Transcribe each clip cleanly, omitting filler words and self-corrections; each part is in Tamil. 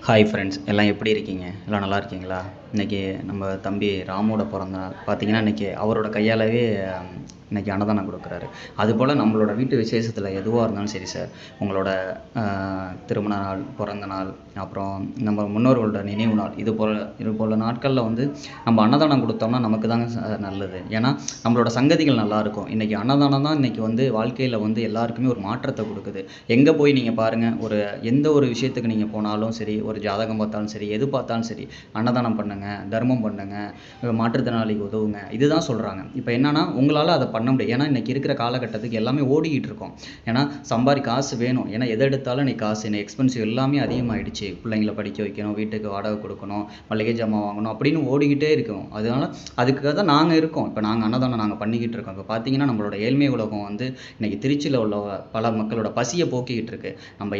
ஹாய் ஃப்ரெண்ட்ஸ், எல்லாம் எப்படி இருக்கீங்க? எல்லாம் நல்லா இருக்கீங்களா? இன்றைக்கி நம்ம தம்பி ராமோட பிறந்த நாள். பார்த்தீங்கன்னா, இன்றைக்கி அவரோட கையாலவே இன்றைக்கி அன்னதானம் கொடுக்குறாரு. அதுபோல் நம்மளோட வீட்டு விசேஷத்தில் எதுவாக இருந்தாலும் சரி சார், உங்களோட திருமண நாள், பிறந்த நாள், அப்புறம் நம்ம முன்னோர்களோட நினைவு நாள், இது போல் நாட்களில் வந்து நம்ம அன்னதானம் கொடுத்தோம்னா நமக்கு தாங்க நல்லது. ஏன்னா நம்மளோட சங்கதிகள் நல்லாயிருக்கும். இன்றைக்கி அன்னதானம் தான் இன்றைக்கி வந்து வாழ்க்கையில் வந்து எல்லாருக்குமே ஒரு மாற்றத்தை கொடுக்குது. எங்கே போய் நீங்கள் பாருங்கள், எந்த ஒரு விஷயத்துக்கு நீங்கள் போனாலும் சரி, ஒரு ஜாதகம் பார்த்தாலும் சரி, எது பார்த்தாலும் சரி, அன்னதானம் பண்ணுங்க, தர்மம் பண்ணுங்க, மாற்றுத்திறனாளிக்கு உதவுங்க, இதுதான் சொல்கிறாங்க. இப்போ என்னன்னா உங்களால் அதை பண்ண முடியும். ஏன்னா இன்றைக்கி இருக்கிற காலகட்டத்துக்கு எல்லாமே ஓடிக்கிட்டு இருக்கோம். ஏன்னா காசு வேணும். ஏன்னா எதை எடுத்தாலும் இன்றைக்கி காசு, இன்னைக்கு எக்ஸ்பென்சிவ் எல்லாமே அதிகமாகிடுச்சு. பிள்ளைங்களை படிக்க வைக்கணும், வீட்டுக்கு வாடகை கொடுக்கணும், மளிகை ஜாமான் வாங்கணும் அப்படின்னு ஓடிக்கிட்டே இருக்கோம். அதனால் அதுக்காக தான் நாங்கள் இருக்கோம். இப்போ நாங்கள் அன்னதானம் பண்ணிக்கிட்டு இருக்கோம். இப்போ பார்த்தீங்கன்னா நம்மளோட ஏழ்மை உலகம் வந்து இன்றைக்கி திருச்சியில் உள்ள பல மக்களோட பசியை போக்கிக்கிட்டு இருக்கு. நம்ம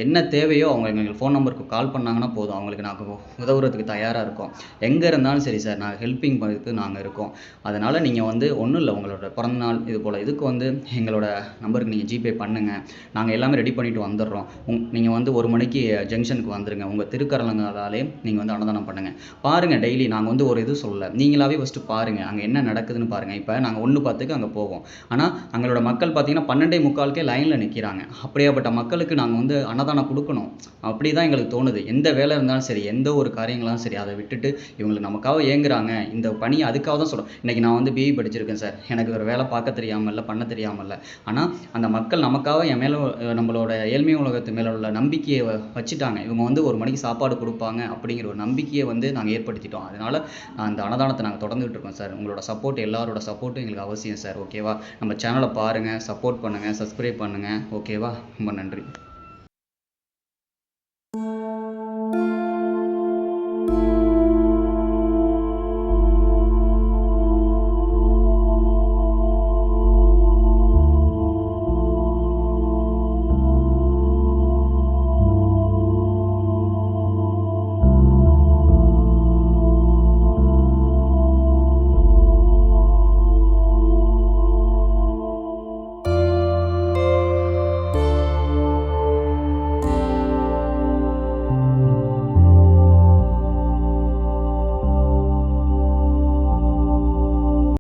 என்ன தேவையோ அவங்க எங்களுக்கு ஃபோன் நம்பருக்கு கால் பண்ணாங்கன்னா போதும், அவங்களுக்கு நாங்கள் உதவுறதுக்கு தயாராக இருக்கோம். எங்கே இருந்தாலும் சரி சார், நாங்கள் ஹெல்ப்பிங் பண்ணுறதுக்கு நாங்கள் இருக்கோம். அதனால் நீங்கள் வந்து ஒன்றும் இல்லை, உங்களோட பிறந்தநாள் இது போல் இதுக்கு வந்து எங்களோட நம்பருக்கு நீங்கள் ஜிபே பண்ணுங்கள். நாங்கள் எல்லாமே ரெடி பண்ணிவிட்டு வந்துடுறோம். நீங்கள் வந்து 1 மணிக்கு ஜங்ஷனுக்கு வந்துடுங்க. உங்கள் திருக்கரங்களாலே நீங்கள் வந்து அன்னதானம் பண்ணுங்கள். பாருங்கள், டெய்லி நாங்கள் வந்து ஒரு இது சொல்லலை, நீங்களாகவே ஃபஸ்ட்டு பாருங்கள் அங்கே என்ன நடக்குதுன்னு பாருங்கள். இப்போ நாங்கள் 1:10க்கு அங்கே போவோம். ஆனால் அங்களோட மக்கள் பார்த்தீங்கன்னா 12:45க்கே லைனில் நிற்கிறாங்க. அப்படியாப்பட்ட மக்களுக்கு நாங்கள் வந்து அன்னதானம் கொடுக்கணும். அப்படி தான் எங்களுக்கு தோணுது. எந்த வேலை இருந்தாலும் சரி, எந்த ஒரு காரியங்களாலும் சரி, அதை விட்டுட்டு இவங்களுக்கு நமக்காக ஏங்குறாங்க. இந்த பணியை அதுக்காக தான் சொல்கிறோம். இன்றைக்கி நான் வந்து பிஇ படிச்சிருக்கேன் சார். எனக்கு ஒரு வேலை பார்க்க தெரியாமல் இல்லை, பண்ண தெரியாமல் இல்லை. ஆனால் அந்த மக்கள் நமக்காக என் மேலே நம்மளோட ஏழ்மை உலகத்து மேலே உள்ள நம்பிக்கையை வச்சுட்டாங்க. இவங்க வந்து 1 மணிக்கு சாப்பாடு கொடுப்பாங்க அப்படிங்கிற ஒரு நம்பிக்கையை வந்து நாங்கள் ஏற்படுத்திட்டோம். அதனால் அந்த அன்னதானத்தை நாங்கள் தொடர்ந்துகிட்டு இருக்கோம் சார். உங்களோட சப்போர்ட், எல்லாரோட சப்போர்ட்டும் எங்களுக்கு அவசியம் சார். ஓகேவா? நம்ம சேனலை பாருங்கள், சப்போர்ட் பண்ணுங்கள், சப்ஸ்கிரைப் பண்ணுங்கள். ஓகேவா? ரொம்ப நன்றி.